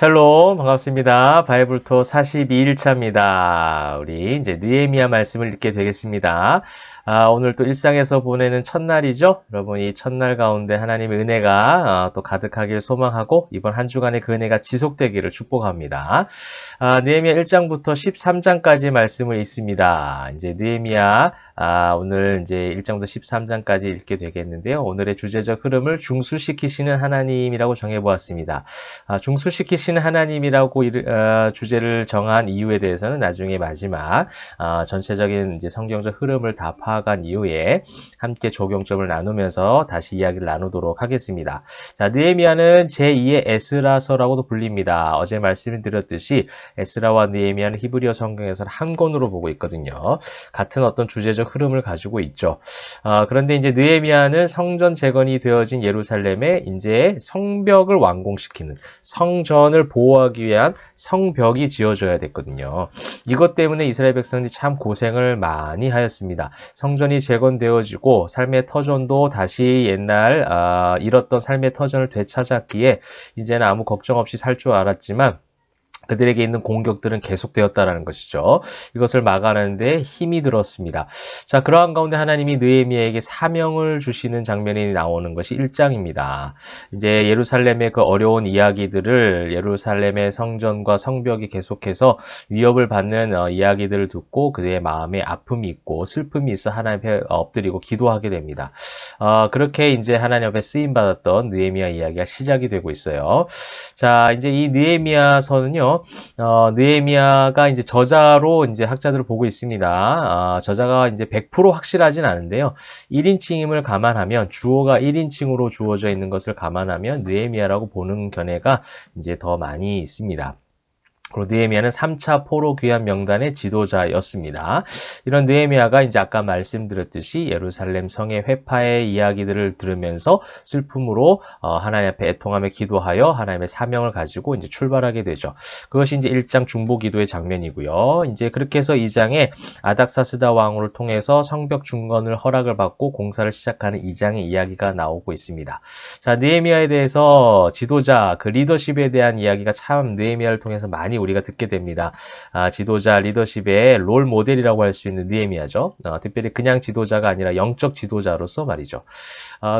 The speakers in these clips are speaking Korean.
샬롬, 반갑습니다. 바이블토 42일차입니다. 우리 이제 느헤미야 말씀을 읽게 되겠습니다. 오늘 또 일상에서 보내는 첫날이죠. 여러분, 이 첫날 가운데 하나님의 은혜가 또 가득하길 소망하고 이번 한 주간의 그 은혜가 지속되기를 축복합니다. 느헤미야 1장부터 13장까지 말씀을 읽습니다. 이제 느헤미야 오늘 이제 1장부터 13장까지 읽게 되겠는데요. 오늘의 주제적 흐름을 중수시키시는 하나님이라고 정해보았습니다. 중수시키시는 하나님이라고 주제를 정한 이유에 대해서는 나중에 마지막 전체적인 이제 성경적 흐름을 다 파악한 이후에 함께 적용점을 나누면서 다시 이야기를 나누도록 하겠습니다. 자, 느헤미야는 제2의 에스라서라고도 불립니다. 어제 말씀드렸듯이 에스라와 느헤미야는 히브리어 성경에서는 한 권으로 보고 있거든요. 같은 어떤 주제적 흐름을 가지고 있죠. 그런데 이제 느헤미야는 성전 재건이 되어진 예루살렘에 이제 성벽을 완공시키는 성전을 보호하기 위한 성벽이 지어져야 됐거든요. 이것 때문에 이스라엘 백성들이 참 고생을 많이 하였습니다. 성전이 재건되어지고 삶의 터전도 다시 옛날 잃었던 삶의 터전을 되찾았기에 이제는 아무 걱정 없이 살 줄 알았지만 그들에게 있는 공격들은 계속되었다라는 것이죠. 이것을 막아내는데 힘이 들었습니다. 자, 그러한 가운데 하나님이 느헤미야에게 사명을 주시는 장면이 나오는 것이 1장입니다. 이제 예루살렘의 그 어려운 이야기들을 예루살렘의 성전과 성벽이 계속해서 위협을 받는 이야기들을 듣고 그들의 마음에 아픔이 있고 슬픔이 있어 하나님 앞에 엎드리고 기도하게 됩니다. 그렇게 이제 하나님 앞에 쓰임 받았던 느헤미야 이야기가 시작이 되고 있어요. 자, 이제 이 느헤미야서는요. 느헤미야가 이제 저자로 이제 학자들을 보고 있습니다. 저자가 이제 100% 확실하진 않은데요. 1인칭임을 감안하면 주어가 1인칭으로 주어져 있는 것을 감안하면 느헤미야라고 보는 견해가 이제 더 많이 있습니다. 그리고 느헤미야는 3차 포로 귀환 명단의 지도자였습니다. 이런 느헤미야가 이제 아까 말씀드렸듯이 예루살렘 성의 회파의 이야기들을 들으면서 슬픔으로 하나님 앞에 애통하며 기도하여 하나님의 사명을 가지고 이제 출발하게 되죠. 그것이 이제 1장 중보 기도의 장면이고요. 이제 그렇게 해서 2장에 아닥사스다 왕을 통해서 성벽 중건을 허락을 받고 공사를 시작하는 2장의 이야기가 나오고 있습니다. 자, 느헤미야에 대해서 지도자, 그 리더십에 대한 이야기가 참 느헤미야를 통해서 많이 우리가 듣게 됩니다. 지도자, 리더십의 롤 모델이라고 할 수 있는 느헤미야죠. 특별히 그냥 지도자가 아니라 영적 지도자로서 말이죠.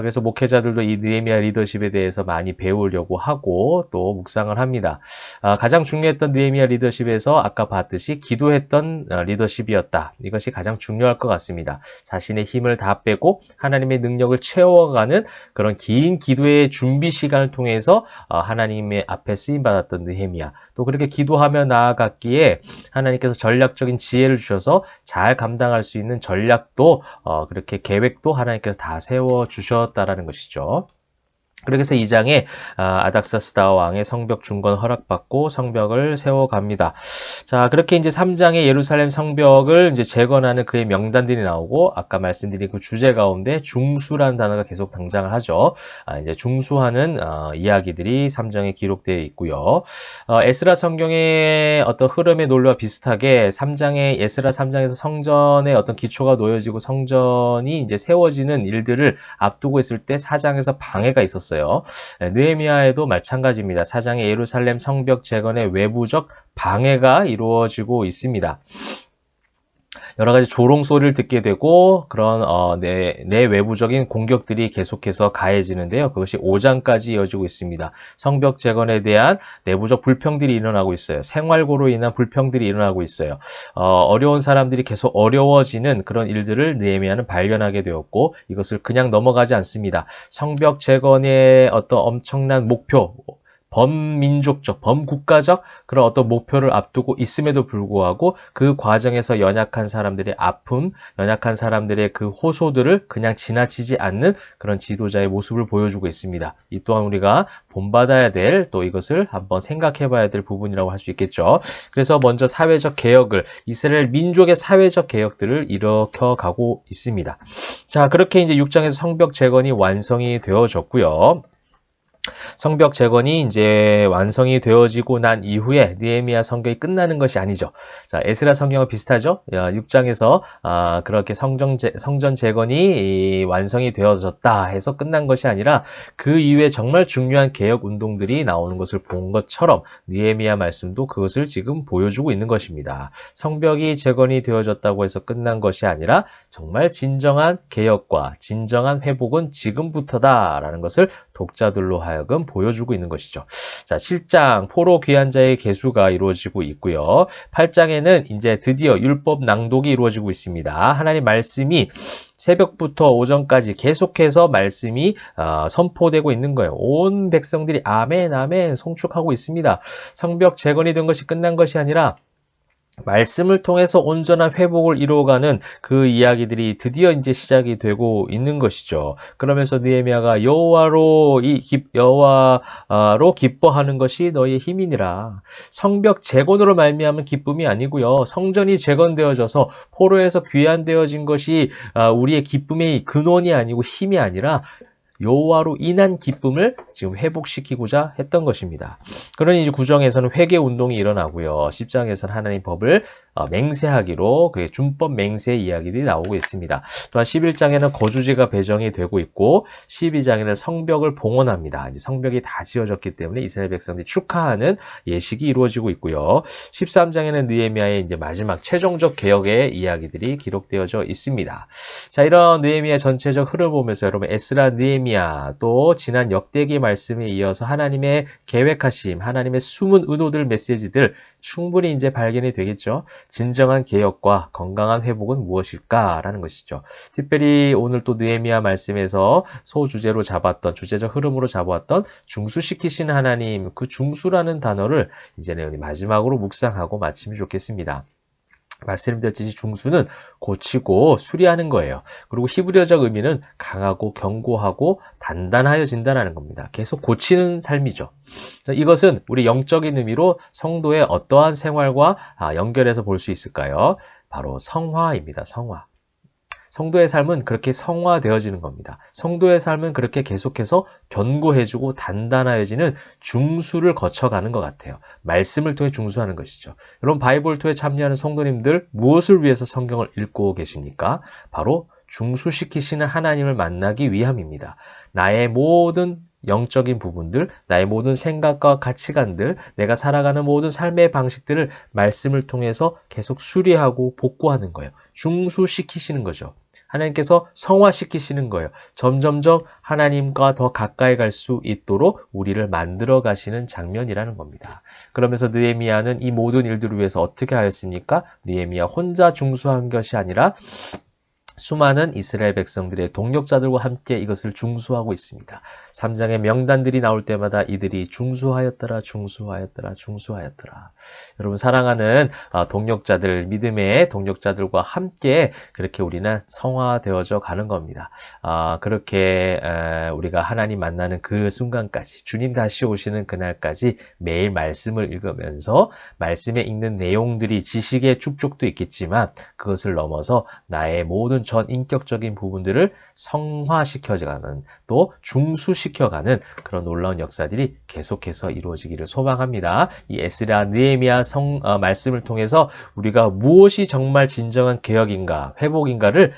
그래서 목회자들도 이 느헤미야 리더십에 대해서 많이 배우려고 하고 또 묵상을 합니다. 가장 중요했던 느헤미야 리더십에서 아까 봤듯이 기도했던 리더십이었다. 이것이 가장 중요할 것 같습니다. 자신의 힘을 다 빼고 하나님의 능력을 채워가는 그런 긴 기도의 준비 시간을 통해서 하나님의 앞에 쓰임받았던 느헤미야. 또 그렇게 기도하며 나아갔기에 하나님께서 전략적인 지혜를 주셔서 잘 감당할 수 있는 전략도 그렇게 계획도 하나님께서 다 세워주셨다라는 것이죠. 그렇게 해서 2장에 아닥사스다 왕의 성벽 중건 허락받고 성벽을 세워갑니다. 자, 그렇게 이제 3장에 예루살렘 성벽을 이제 재건하는 그의 명단들이 나오고 아까 말씀드린 그 주제 가운데 중수라는 단어가 계속 등장을 하죠. 이제 중수하는 이야기들이 3장에 기록되어 있고요. 에스라 성경의 어떤 흐름의 논리와 비슷하게 3장의 에스라 3장에서 성전의 어떤 기초가 놓여지고 성전이 이제 세워지는 일들을 앞두고 있을 때 4장에서 방해가 있었어요. 느헤미야에도 마찬가지입니다. 4장의 예루살렘 성벽 재건의 외부적 방해가 이루어지고 있습니다. 여러 가지 조롱 소리를 듣게 되고 그런 내외부적인 공격들이 계속해서 가해지는데요. 그것이 5장까지 이어지고 있습니다. 성벽 재건에 대한 내부적 불평들이 일어나고 있어요. 생활고로 인한 불평들이 일어나고 있어요. 어려운 사람들이 계속 어려워지는 그런 일들을 느헤미야는 발견하게 되었고 이것을 그냥 넘어가지 않습니다. 성벽 재건의 어떤 엄청난 목표, 범민족적, 범국가적 그런 어떤 목표를 앞두고 있음에도 불구하고 그 과정에서 연약한 사람들의 아픔, 연약한 사람들의 그 호소들을 그냥 지나치지 않는 그런 지도자의 모습을 보여주고 있습니다. 이 또한 우리가 본받아야 될 또 이것을 한번 생각해 봐야 될 부분이라고 할 수 있겠죠. 그래서 먼저 사회적 개혁을, 이스라엘 민족의 사회적 개혁들을 일으켜 가고 있습니다. 자, 그렇게 이제 6장에서 성벽 재건이 완성이 되어졌고요. 성벽 재건이 이제 완성이 되어지고 난 이후에 느헤미야 성경이 끝나는 것이 아니죠. 자, 에스라 성경과 비슷하죠? 6장에서 그렇게 성전 재건이 완성이 되어졌다 해서 끝난 것이 아니라 그 이후에 정말 중요한 개혁 운동들이 나오는 것을 본 것처럼 느헤미야 말씀도 그것을 지금 보여주고 있는 것입니다. 성벽이 재건이 되어졌다고 해서 끝난 것이 아니라 정말 진정한 개혁과 진정한 회복은 지금부터다라는 것을 독자들로 하여금 보여주고 있는 것이죠. 자, 7장 포로 귀한 자의 계수가 이루어지고 있고요. 8장에는 이제 드디어 율법 낭독이 이루어지고 있습니다. 하나님 말씀이 새벽부터 오전까지 계속해서 말씀이 선포되고 있는 거예요. 온 백성들이 아멘 아멘 송축하고 있습니다. 성벽 재건이 된 것이 끝난 것이 아니라 말씀을 통해서 온전한 회복을 이루어가는 그 이야기들이 드디어 이제 시작이 되고 있는 것이죠. 그러면서 느헤미야가 여호와로 기뻐하는 것이 너희의 힘이니라. 성벽 재건으로 말미암은 기쁨이 아니고요. 성전이 재건되어져서 포로에서 귀환되어진 것이 우리의 기쁨의 근원이 아니고 힘이 아니라 여호와로 인한 기쁨을 지금 회복시키고자 했던 것입니다. 그러니 이제 9장에서는 회개 운동이 일어나고요. 10장에서는 하나님 법을 맹세하기로 준법 맹세 이야기들이 나오고 있습니다. 또한 11장에는 거주지가 배정이 되고 있고 12장에는 성벽을 봉헌합니다. 이제 성벽이 다 지어졌기 때문에 이스라엘 백성들이 축하하는 예식이 이루어지고 있고요. 13장에는 느헤미야의 이제 마지막 최종적 개혁의 이야기들이 기록되어져 있습니다. 자, 이런 느헤미야 전체적 흐름을 보면서 여러분 에스라, 느헤미야 또 지난 역대기 말씀에 이어서 하나님의 계획하심, 하나님의 숨은 의도들 메시지들 충분히 이제 발견이 되겠죠. 진정한 개혁과 건강한 회복은 무엇일까라는 것이죠. 특별히 오늘 또 느헤미야 말씀에서 소주제로 잡았던 주제적 흐름으로 잡아왔던 중수시키시는 하나님, 그 중수라는 단어를 이제는 마지막으로 묵상하고 마치면 좋겠습니다. 말씀드렸듯이 중수는 고치고 수리하는 거예요. 그리고 히브리어적 의미는 강하고 견고하고 단단하여진다는 겁니다. 계속 고치는 삶이죠. 이것은 우리 영적인 의미로 성도의 어떠한 생활과 연결해서 볼 수 있을까요? 바로 성화입니다. 성화. 성도의 삶은 그렇게 성화되어지는 겁니다. 성도의 삶은 그렇게 계속해서 견고해지고 단단해지는 중수를 거쳐가는 것 같아요. 말씀을 통해 중수하는 것이죠. 여러분 바이블 토에 참여하는 성도님들 무엇을 위해서 성경을 읽고 계십니까? 바로 중수시키시는 하나님을 만나기 위함입니다. 나의 모든 영적인 부분들, 나의 모든 생각과 가치관들, 내가 살아가는 모든 삶의 방식들을 말씀을 통해서 계속 수리하고 복구하는 거예요. 중수시키시는 거죠. 하나님께서 성화시키시는 거예요. 점점점 하나님과 더 가까이 갈 수 있도록 우리를 만들어 가시는 장면이라는 겁니다. 그러면서 느헤미야는 이 모든 일들을 위해서 어떻게 하였습니까? 느헤미야 혼자 중수한 것이 아니라 수많은 이스라엘 백성들의 동력자들과 함께 이것을 중수하고 있습니다. 3장의 명단들이 나올 때마다 이들이 중수하였더라, 중수하였더라, 중수하였더라. 여러분 사랑하는 동력자들, 믿음의 동력자들과 함께 그렇게 우리는 성화되어져 가는 겁니다. 그렇게 우리가 하나님 만나는 그 순간까지, 주님 다시 오시는 그날까지 매일 말씀을 읽으면서 말씀에 읽는 내용들이 지식의 축적도 있겠지만 그것을 넘어서 나의 모든 전 인격적인 부분들을 성화시켜가는 또 중수시켜가는 그런 놀라운 역사들이 계속해서 이루어지기를 소망합니다. 이 에스라, 느헤미야 말씀을 통해서 우리가 무엇이 정말 진정한 개혁인가, 회복인가를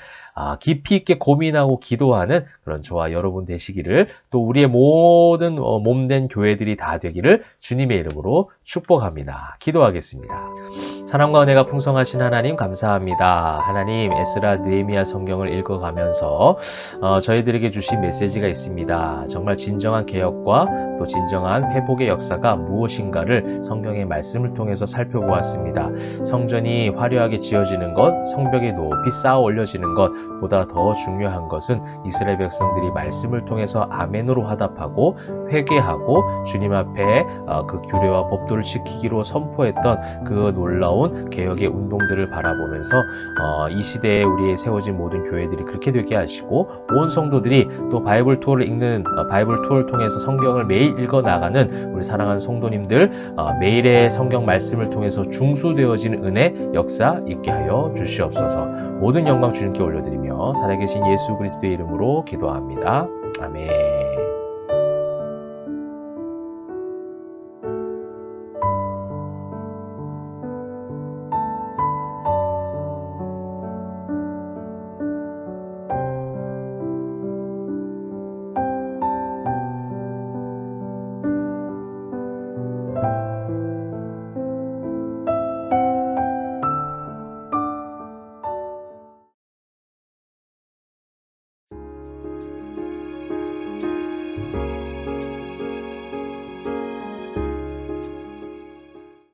깊이 있게 고민하고 기도하는 그런 저와 여러분 되시기를 또 우리의 모든 몸된 교회들이 다 되기를 주님의 이름으로 축복합니다. 기도하겠습니다. 사랑과 은혜가 풍성하신 하나님 감사합니다. 하나님 에스라, 느헤미야 성경을 읽어가면서 저희들에게 주신 메시지가 있습니다. 정말 진정한 개혁과 또 진정한 회복의 역사가 무엇인가를 성경의 말씀을 통해서 살펴보았습니다. 성전이 화려하게 지어지는 것, 성벽이 높이 쌓아 올려지는 것 보다 더 중요한 것은 이스라엘 백성들이 말씀을 통해서 아멘으로 화답하고 회개하고 주님 앞에 그 규례와 법도를 지키기로 선포했던 그 놀라운 개혁의 운동들을 바라보면서 이 시대에 우리의 세워진 모든 교회들이 그렇게 되게 하시고 온 성도들이 또 바이블 투어를 읽는 바이블 투어를 통해서 성경을 매일 읽어 나가는 우리 사랑하는 성도님들 매일의 성경 말씀을 통해서 중수되어지는 은혜 역사 있게 하여 주시옵소서. 모든 영광 주님께 올려드리며 살아계신 예수 그리스도의 이름으로 기도합니다. 아멘.